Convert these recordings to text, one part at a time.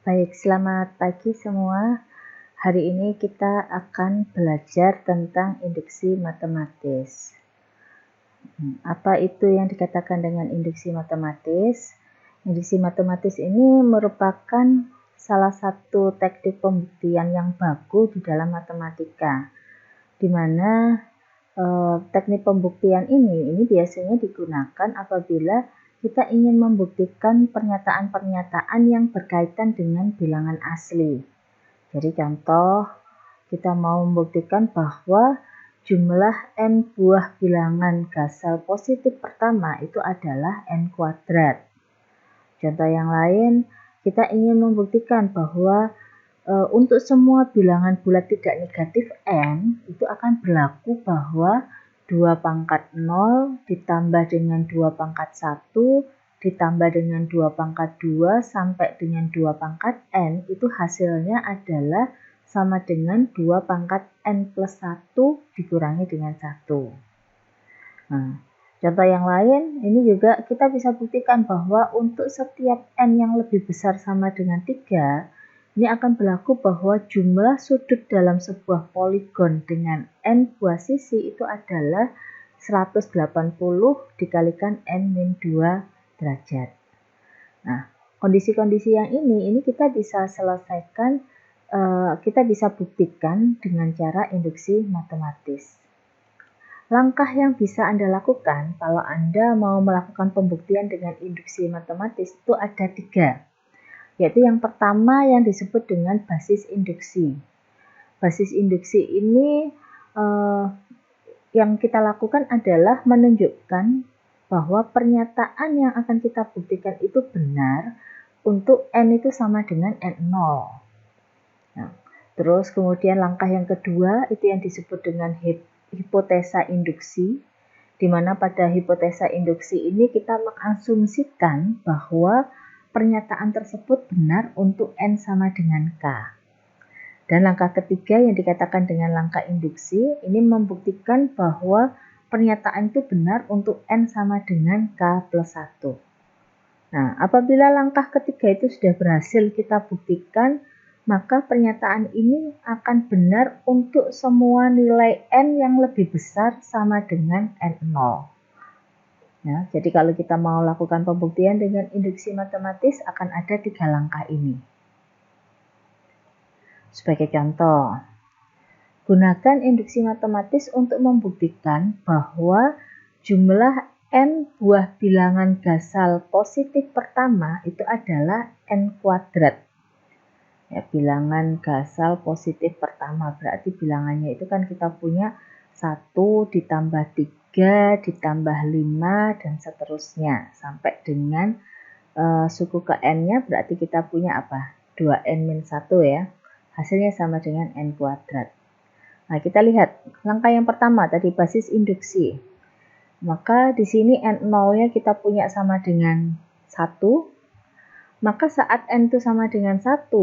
Baik, selamat pagi semua. Hari ini kita akan belajar tentang induksi matematis. Apa itu yang dikatakan dengan induksi matematis? Induksi matematis ini merupakan salah satu teknik pembuktian yang baku di dalam matematika, di mana teknik pembuktian ini biasanya digunakan apabila kita ingin membuktikan pernyataan-pernyataan yang berkaitan dengan bilangan asli. Jadi contoh, kita mau membuktikan bahwa jumlah n buah bilangan Gasal positif pertama itu adalah n kuadrat. Contoh yang lain, kita ingin membuktikan bahwa untuk semua bilangan bulat tidak negatif n itu akan berlaku bahwa 2 pangkat 0 ditambah dengan 2 pangkat 1 ditambah dengan 2 pangkat 2 sampai dengan 2 pangkat n itu hasilnya adalah sama dengan 2 pangkat n plus 1 dikurangi dengan 1. Nah, contoh yang lain, ini juga kita bisa buktikan bahwa untuk setiap n yang lebih besar sama dengan 3, ini akan berlaku bahwa jumlah sudut dalam sebuah poligon dengan n buah sisi itu adalah 180 dikalikan n-2 derajat. Nah, kondisi-kondisi yang ini kita bisa selesaikan, kita bisa buktikan dengan cara induksi matematis. Langkah yang bisa Anda lakukan kalau Anda mau melakukan pembuktian dengan induksi matematis itu ada 3. Yaitu yang pertama yang disebut dengan basis induksi. Basis induksi ini yang kita lakukan adalah menunjukkan bahwa pernyataan yang akan kita buktikan itu benar untuk n itu sama dengan n0. Nah, terus kemudian langkah yang kedua itu yang disebut dengan hipotesa induksi, di mana pada hipotesa induksi ini kita mengasumsikan bahwa pernyataan tersebut benar untuk n sama dengan k. Dan langkah ketiga yang dikatakan dengan langkah induksi, ini membuktikan bahwa pernyataan itu benar untuk n sama dengan k plus 1. Nah, apabila langkah ketiga itu sudah berhasil kita buktikan, maka pernyataan ini akan benar untuk semua nilai n yang lebih besar sama dengan n0. Ya, jadi kalau kita mau lakukan pembuktian dengan induksi matematis akan ada 3 langkah ini. Sebagai contoh, gunakan induksi matematis untuk membuktikan bahwa jumlah n buah bilangan Gasal positif pertama itu adalah n kuadrat. Ya, bilangan Gasal positif pertama berarti bilangannya itu kan kita punya 1 ditambah 3 ditambah 5 dan seterusnya sampai dengan suku ke n-nya berarti kita punya apa? 2n-1 ya. Hasilnya sama dengan n kuadrat. Nah, kita lihat langkah yang pertama tadi basis induksi. Maka di sini n0-nya kita punya sama dengan 1. Maka saat n itu sama dengan 1,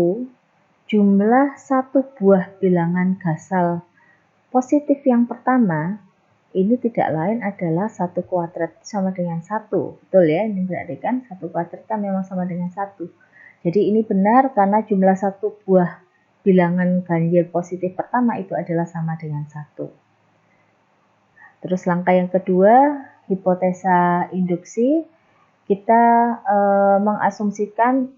jumlah 1 buah bilangan Gasal positif yang pertama ini tidak lain adalah 1 kuadrat sama dengan 1. Betul ya, ini berarti kan 1 kuadrat kan memang sama dengan 1. Jadi ini benar karena jumlah 1 buah bilangan ganjil positif pertama itu adalah sama dengan 1. Terus langkah yang kedua, hipotesa induksi, kita mengasumsikan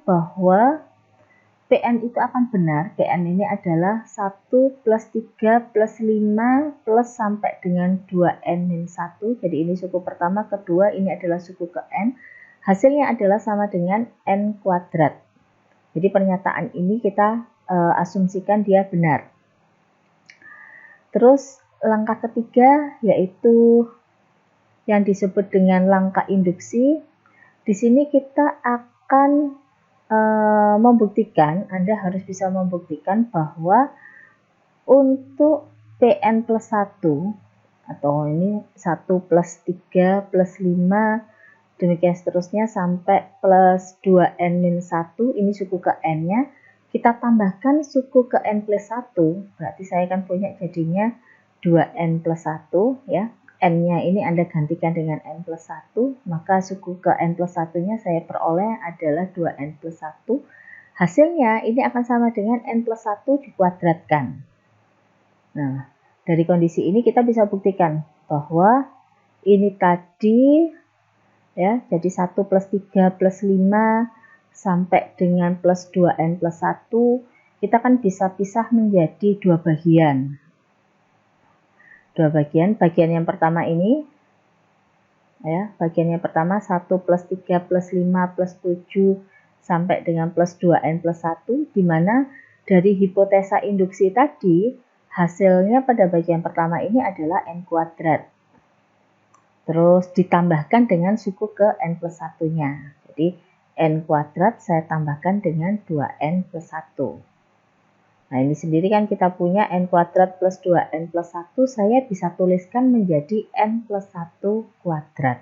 bahwa Pn itu akan benar. Pn ini adalah 1 plus 3 plus 5 plus sampai dengan 2n-1. Jadi ini suku pertama, kedua ini adalah suku ke n. Hasilnya adalah sama dengan n kuadrat. Jadi pernyataan ini kita asumsikan dia benar. Terus langkah ketiga yaitu yang disebut dengan langkah induksi. Di sini kita akan membuktikan, Anda harus bisa membuktikan bahwa untuk Pn plus 1 atau ini 1 plus 3 plus 5 demikian seterusnya sampai plus 2n-1 ini suku ke n-nya, kita tambahkan suku ke n plus 1 berarti saya akan punya jadinya 2n plus 1 ya. N-nya ini Anda gantikan dengan N plus 1, maka suku ke N plus 1-nya saya peroleh adalah 2N plus 1. Hasilnya ini akan sama dengan N plus 1 dikuadratkan. Nah, dari kondisi ini kita bisa buktikan bahwa ini tadi ya, jadi 1 plus 3 plus 5 sampai dengan plus 2N plus 1, kita kan bisa pisah menjadi dua bagian. Bagian yang pertama ini ya, bagian yang pertama 1 plus 3 plus 5 plus 7 sampai dengan plus 2N plus 1, di mana dari hipotesa induksi tadi hasilnya pada bagian pertama ini adalah N kuadrat. Terus ditambahkan dengan suku ke N plus 1-nya. Jadi N kuadrat saya tambahkan dengan 2N plus 1. Nah, ini sendiri kan kita punya N kuadrat plus 2N plus 1, saya bisa tuliskan menjadi N plus 1 kuadrat.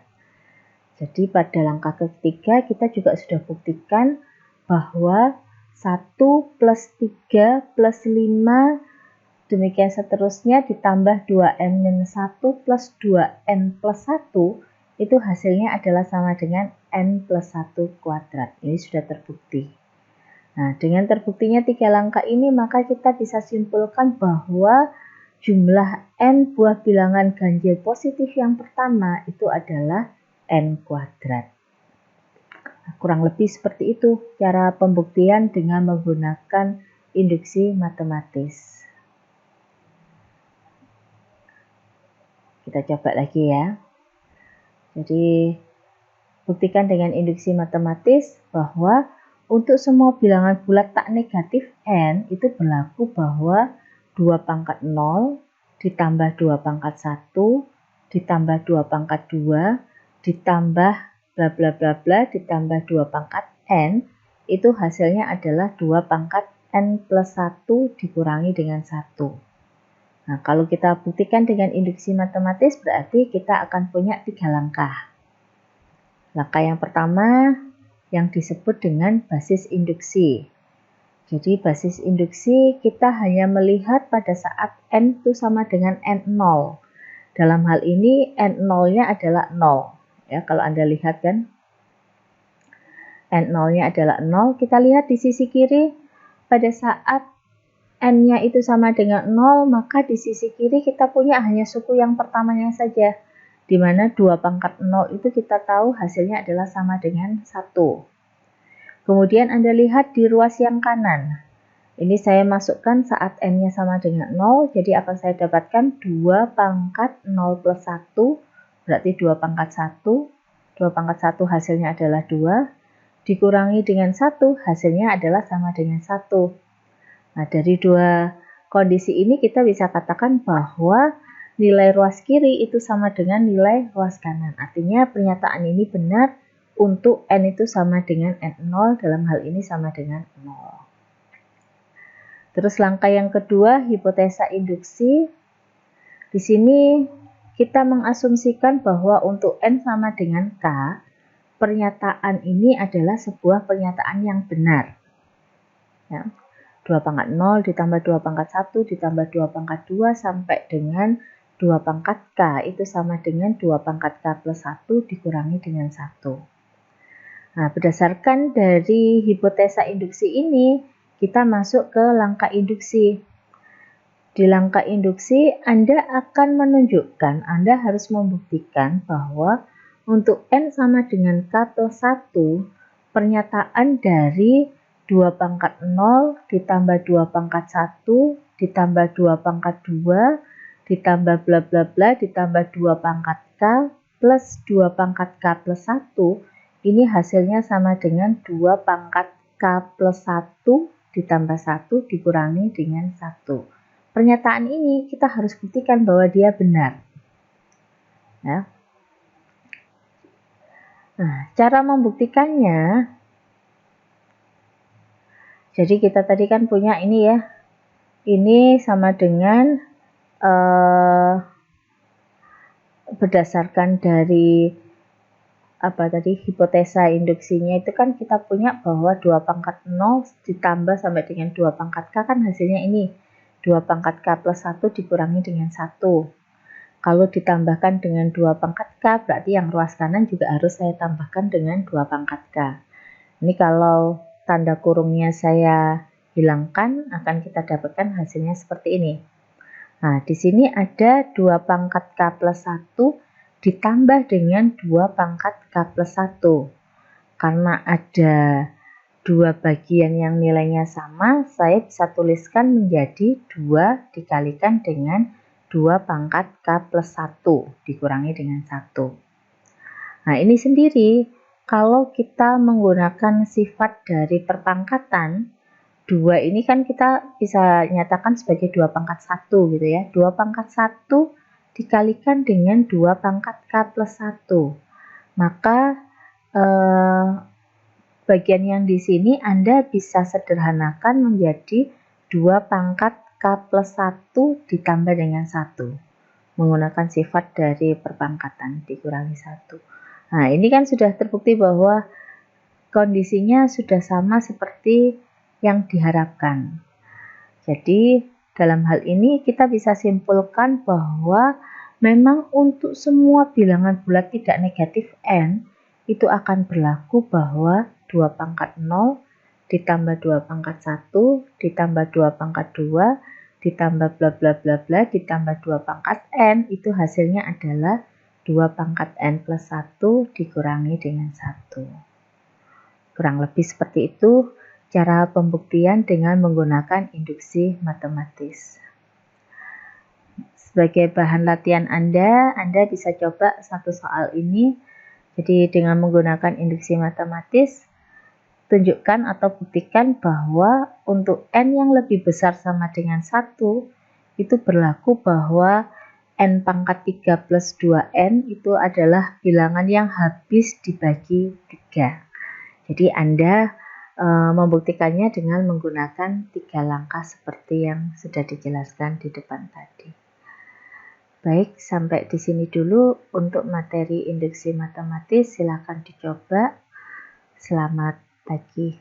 Jadi pada langkah ketiga kita juga sudah buktikan bahwa 1 plus 3 plus 5, demikian seterusnya ditambah 2N minus 1 plus 2N plus 1, itu hasilnya adalah sama dengan N plus 1 kuadrat. Ini sudah terbukti. Nah, dengan terbuktinya 3 langkah ini, maka kita bisa simpulkan bahwa jumlah N buah bilangan ganjil positif yang pertama itu adalah N kuadrat. Nah, kurang lebih seperti itu cara pembuktian dengan menggunakan induksi matematis. Kita coba lagi ya. Jadi, buktikan dengan induksi matematis bahwa untuk semua bilangan bulat tak negatif N itu berlaku bahwa 2 pangkat 0 ditambah 2 pangkat 1 ditambah 2 pangkat 2 ditambah bla bla bla bla ditambah 2 pangkat N itu hasilnya adalah 2 pangkat N plus 1 dikurangi dengan 1. Nah, kalau kita buktikan dengan induksi matematis berarti kita akan punya 3 langkah. Langkah yang pertama yang disebut dengan basis induksi. Jadi basis induksi kita hanya melihat pada saat N itu sama dengan N0. Dalam hal ini N0-nya adalah 0. Ya, kalau Anda lihat kan, N0-nya adalah 0. Kita lihat di sisi kiri, pada saat N-nya itu sama dengan 0, maka di sisi kiri kita punya hanya suku yang pertamanya saja. Di mana 2 pangkat 0 itu kita tahu hasilnya adalah sama dengan 1. Kemudian Anda lihat di ruas yang kanan. Ini saya masukkan saat N-nya sama dengan 0, jadi akan saya dapatkan 2 pangkat 0 plus 1, berarti 2 pangkat 1. 2 pangkat 1 hasilnya adalah 2, dikurangi dengan 1, hasilnya adalah sama dengan 1. Nah, dari dua kondisi ini kita bisa katakan bahwa nilai ruas kiri itu sama dengan nilai ruas kanan. Artinya pernyataan ini benar untuk N itu sama dengan N0, dalam hal ini sama dengan 0. Terus langkah yang kedua, hipotesa induksi. Di sini kita mengasumsikan bahwa untuk N sama dengan K, pernyataan ini adalah sebuah pernyataan yang benar. Ya. 2 pangkat 0 ditambah 2 pangkat 1 ditambah 2 pangkat 2 sampai dengan 2 pangkat K itu sama dengan 2 pangkat K plus 1 dikurangi dengan 1. Nah, berdasarkan dari hipotesa induksi ini, kita masuk ke langkah induksi. Di langkah induksi, Anda akan menunjukkan, Anda harus membuktikan bahwa untuk N sama dengan K plus 1, pernyataan dari 2 pangkat 0 ditambah 2 pangkat 1 ditambah 2 pangkat 2 ditambah bla bla bla ditambah 2 pangkat K plus 2 pangkat K plus 1, ini hasilnya sama dengan 2 pangkat K plus 1 ditambah 1 dikurangi dengan 1. Pernyataan ini kita harus buktikan bahwa dia benar. Ya. Nah, cara membuktikannya, jadi kita tadi kan punya ini ya, ini sama dengan berdasarkan dari hipotesa induksinya itu kan kita punya bahwa 2 pangkat 0 ditambah sampai dengan 2 pangkat K kan hasilnya ini 2 pangkat K plus 1 dikurangi dengan 1. Kalau ditambahkan dengan 2 pangkat K, berarti yang ruas kanan juga harus saya tambahkan dengan 2 pangkat K. Ini kalau tanda kurungnya saya hilangkan, akan kita dapatkan hasilnya seperti ini. Nah, di sini ada 2 pangkat K plus 1 ditambah dengan 2 pangkat K plus 1. Karena ada 2 bagian yang nilainya sama, saya bisa tuliskan menjadi 2 dikalikan dengan 2 pangkat K plus 1 dikurangi dengan 1. Nah, ini sendiri kalau kita menggunakan sifat dari perpangkatan, 2 ini kan kita bisa nyatakan sebagai 2 pangkat 1 gitu ya. 2 pangkat 1 dikalikan dengan 2 pangkat K plus 1. Maka bagian yang di sini Anda bisa sederhanakan menjadi 2 pangkat K plus 1 ditambah dengan 1. Menggunakan sifat dari perpangkatan dikurangi 1. Nah, ini kan sudah terbukti bahwa kondisinya sudah sama seperti yang diharapkan. Jadi, dalam hal ini kita bisa simpulkan bahwa memang untuk semua bilangan bulat tidak negatif n, itu akan berlaku bahwa 2 pangkat 0 ditambah 2 pangkat 1 ditambah 2 pangkat 2 ditambah bla bla bla bla ditambah 2 pangkat n, itu hasilnya adalah 2 pangkat n plus 1 dikurangi dengan 1. Kurang lebih seperti itu cara pembuktian dengan menggunakan induksi matematis. Sebagai bahan latihan Anda bisa coba satu soal ini. Jadi dengan menggunakan induksi matematis, tunjukkan atau buktikan bahwa untuk n yang lebih besar sama dengan 1, itu berlaku bahwa n pangkat 3 plus 2n itu adalah bilangan yang habis dibagi 3. Jadi Anda membuktikannya dengan menggunakan 3 langkah seperti yang sudah dijelaskan di depan tadi. Baik, sampai di sini dulu untuk materi induksi matematis. Silakan dicoba. Selamat pagi.